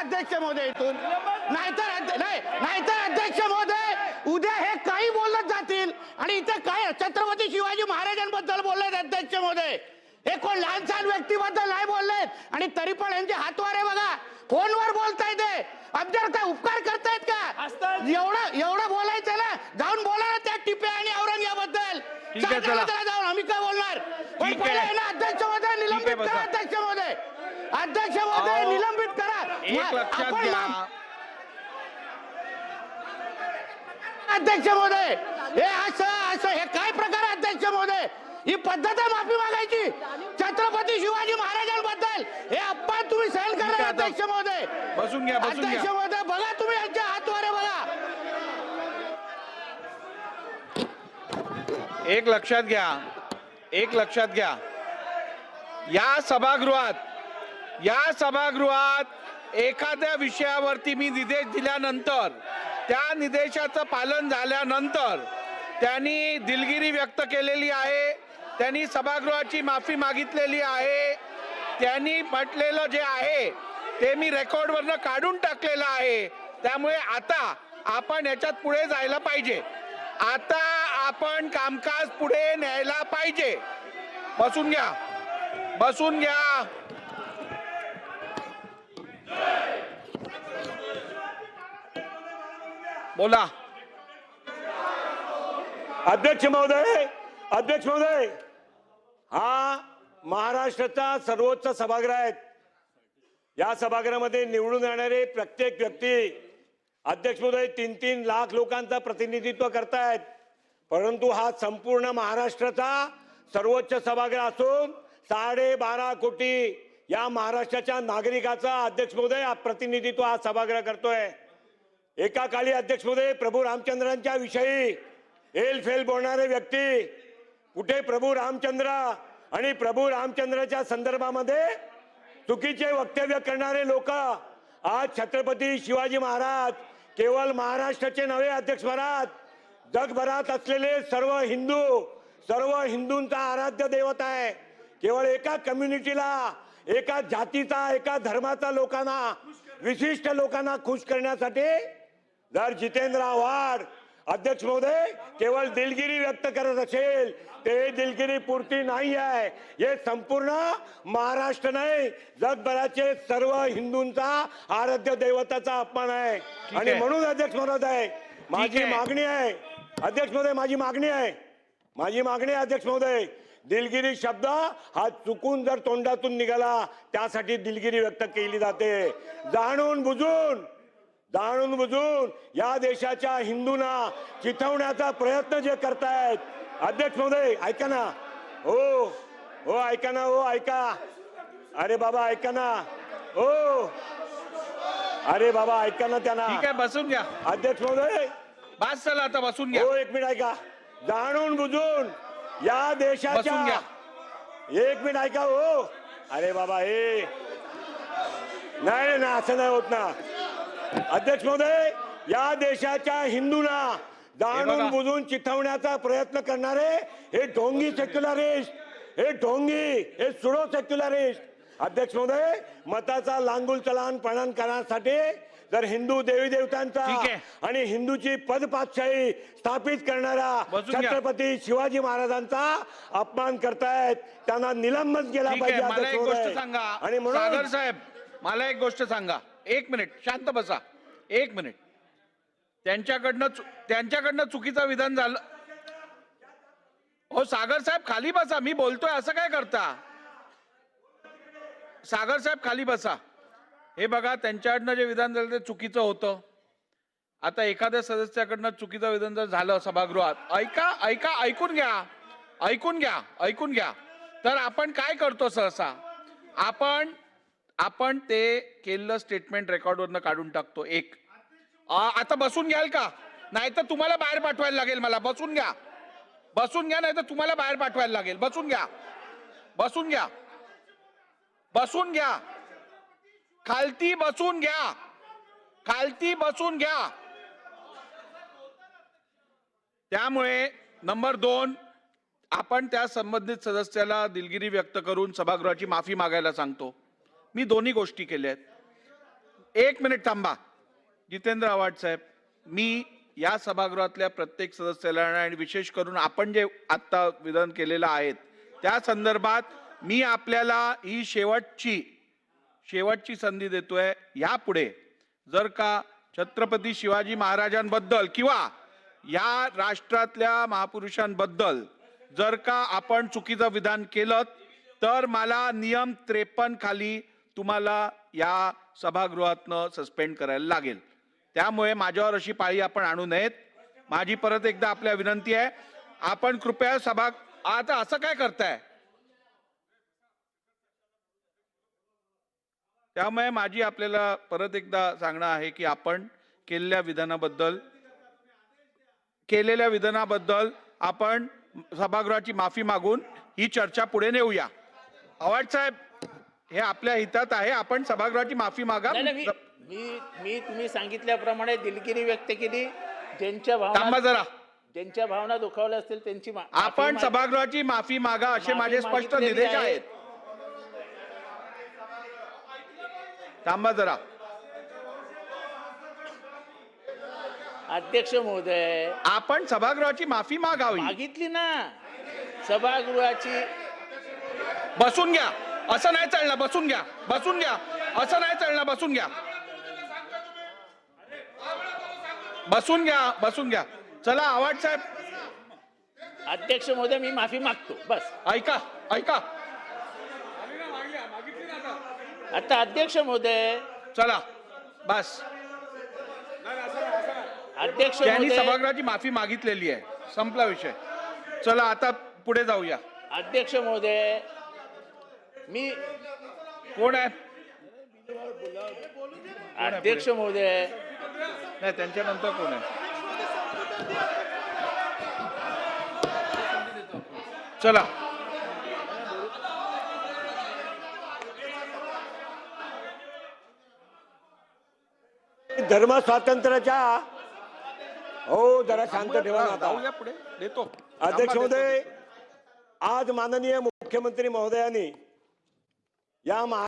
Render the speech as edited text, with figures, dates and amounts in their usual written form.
अध्यक्ष महोदय इथून, नाहीतर अध्यक्ष महोदय उद्या हे काही बोलत जातील आणि इथे काय छत्रपती शिवाजी महाराजांबद्दल बोललेत अध्यक्ष महोदय, हे कोण लहान सहान व्यक्तीबद्दल नाही बोललेत आणि तरी पण यांचे हातवारे बघा, फोनवर बोलतायत. आमच्यावर काय उपकार करतायत का? एवढं बोलायचं ना, जाऊन बोला ना त्या टिपे आणि औरंगाबादबद्दल जाऊन, आम्ही काय बोलणार? पण पहिले ना अध्यक्ष महोदय निलंबित करा, अध्यक्ष महोदय, अध्यक्ष महोदय निलंबित करा. अध्यक्ष महोदय हे असं हे काय प्रकार आहे अध्यक्ष महोदय? ही पद्धत आहे माफी मागायची छत्रपती शिवाजी महाराजांबद्दल? हे अपमान तुम्ही सहन करा अध्यक्ष महोदय. बसून घ्या, अध्यक्ष महोदय बघा तुम्ही यांच्या हातवारे बघा. एक लक्षात घ्या, या सभागृहात एखाद्या विषयावरती मी निर्देश दिल्यानंतर त्या निर्देशाचं पालन झाल्यानंतर त्यांनी दिलगिरी व्यक्त केलेली आहे, त्यांनी सभागृहाची माफी मागितलेली आहे, त्यांनी म्हटलेलं जे आहे ते मी रेकॉर्डवरनं काढून टाकलेलं आहे. त्यामुळे आता आपण याच्यात पुढे जायला पाहिजे, आता आपण कामकाज पुढे न्यायला पाहिजे. बसून घ्या. बोला. अध्यक्ष महोदय, हा महाराष्ट्राचा सर्वोच्च सभागृह आहे. या सभागृहामध्ये निवडून येणारे प्रत्येक व्यक्ती अध्यक्ष महोदय 3-3 लाख लोकांचं प्रतिनिधित्व करतायत. परंतु हा संपूर्ण महाराष्ट्राचा सर्वोच्च सभागृह असून 12.5 कोटी या महाराष्ट्राच्या नागरिकाचा अध्यक्ष महोदय प्रतिनिधित्व हा सभागृह करतोय. एका काळी अध्यक्ष महोदय प्रभू रामचंद्रांच्या विषयी एलफेल बोलणारे व्यक्ती, कुठे प्रभू रामचंद्र आणि प्रभू रामचंद्राच्या संदर्भामध्ये चुकीचे वक्तव्य करणारे लोक आज छत्रपती शिवाजी महाराज केवळ महाराष्ट्राचे नव्हे अध्यक्ष महाराज, जगभरात असलेले सर्व हिंदूंचा आराध्य दैवत आहे. केवळ एका कम्युनिटीला, एका जातीचा, एका धर्माचा लोकांना, विशिष्ट लोकांना खुश करण्यासाठी जर जितेंद्र आव्हाड अध्यक्ष महोदय केवळ दिलगिरी व्यक्त करत असेल, ते दिलगिरी पुरती नाही आहे. हे संपूर्ण महाराष्ट्र नाही, जगभराचे सर्व हिंदूंचा आराध्य दैवताचा अपमान आहे. आणि म्हणून अध्यक्ष महोदय माझी मागणी आहे, अध्यक्ष महोदय माझी मागणी आहे अध्यक्ष महोदय, दिलगिरी शब्द हा चुकून जर तोंडातून निघाला त्यासाठी दिलगिरी व्यक्त केली जाते. जाणून बुजून या देशाच्या हिंदूंना चिथवण्याचा प्रयत्न जे करतायत अध्यक्ष महोदय, ऐका ना, हो ऐका ना, ऐका, अरे बाबा ऐका ना, अरे बाबा ऐका ना त्यांना. ठीक आहे, बसून घ्या अध्यक्ष महोदय, बस चला आता बसून घ्या. हो एक मिनिट ऐका. जाणून बुजून या देशाच्या, एक मिनिट ऐका. हो अरे बाबा हे नाही ना, असं नाही होत ना. अध्यक्ष महोदय या देशाच्या हिंदूंना जाणून बुजून चिथवण्याचा प्रयत्न करणारे हे ढोंगी सेक्युलरिस्ट, हे सुडो सेक्युलरिस्ट अध्यक्ष महोदय मताचा लांगुल चलान पणन करण्यासाठी जर हिंदू देवी देवतांचा आणि हिंदूची पदपातशाही स्थापित करणारा छत्रपती शिवाजी महाराजांचा अपमान करतायत, त्यांना निलंबन केला पाहिजे. मला एक गोष्ट सांगा आणि सागर साहेब, मला एक गोष्ट सांगा, एक मिनिट शांत बसा, एक मिनिट. त्यांच्याकडनं चुकीचं विधान झालं. हो सागर साहेब खाली बसा, मी बोलतोय असं काय करता? सागर साहेब खाली बसा. हे बघा, त्यांच्याकडनं जे विधान झालं ते चुकीचं होतं. आता एखाद्या सदस्याकडनं चुकीचं विधान जर झालं सभागृहात, ऐकून घ्या. तर आपण काय करतो सहसा, आपण ते केलेलं स्टेटमेंट रेकॉर्डवरनं काढून टाकतो. आता बसून घ्याल का? नाही तर तुम्हाला बाहेर पाठवायला लागेल मला. बसून घ्या, नाही तर तुम्हाला बाहेर पाठवायला लागेल. बसून घ्या. खालती बसून घ्या. त्यामुळे नंबर 2, आपण त्या संबंधित सदस्याला दिलगिरी व्यक्त करून सभागृहाची माफी मागायला सांगतो. मी दोन्ही गोष्टी केल्या आहेत. एक मिनिट थांबा. जितेंद्र आव्हाड साहेब, मी या सभागृहातल्या प्रत्येक सदस्याला आणि विशेष करून आपण जे आता विधान केलेलं आहे त्या संदर्भात मी आपल्याला ही शेवटची संधी देतोय. यापुढे जर का छत्रपती शिवाजी महाराजांबद्दल किंवा या राष्ट्रातल्या महापुरुषांबद्दल जर का आपण चुकीचं विधान केलं तर मला नियम 53 खाली तुम्हाला या सभागृहातनं सस्पेंड करायला लागेल. त्यामुळे माझ्यावर अशी पाळी आपण आणू नयेत. माझी परत एकदा आपल्या विनंती आहे, आपण कृपया आता असं काय करताय? त्यामुळे माझी आपल्याला परत एकदा सांगणं आहे की आपण केलेल्या विधानाबद्दल आपण सभागृहाची माफी मागून ही चर्चा पुढे नेऊया. आव्हाड साहेब, हे आपल्या हितात आहे, आपण सभागृहाची माफी मागा. मी तुम्ही सांगितल्याप्रमाणे दिलगिरी व्यक्त केली. थांबा जरा. ज्यांच्या भावना दुखावल्या असतील त्यांची आपण सभागृहाची माफी मागा असे माझे स्पष्ट निर्देश आहेत. थांबा जरा. अध्यक्ष महोदय, आपण सभागृहाची माफी मागावी. मागितली ना सभागृहाची. बसून घ्या. असं नाही चालणार. बसून घ्या. असं नाही चालणार. बसून घ्या. चला आव्हाड साहेब. अध्यक्ष महोदय, मी माफी मागतो. बस ऐका. आता अध्यक्ष महोदय. चला बस. अध्यक्ष त्यांनी महोदय, सभागृहाची माफी मागितलेली आहे. संपला विषय. चला आता पुढे जाऊया. अध्यक्ष महोदय, मी कोण आहे? अध्यक्ष महोदय, नाही, त्यांच्यानंतर कोण आहे? चला. धर्म स्वातंत्र्याच्या हो जरा शांत ठेवा ना आता. जाऊया पुढे. देतो. अध्यक्ष महोदय, आज माननीय मुख्यमंत्री महोदयांनी या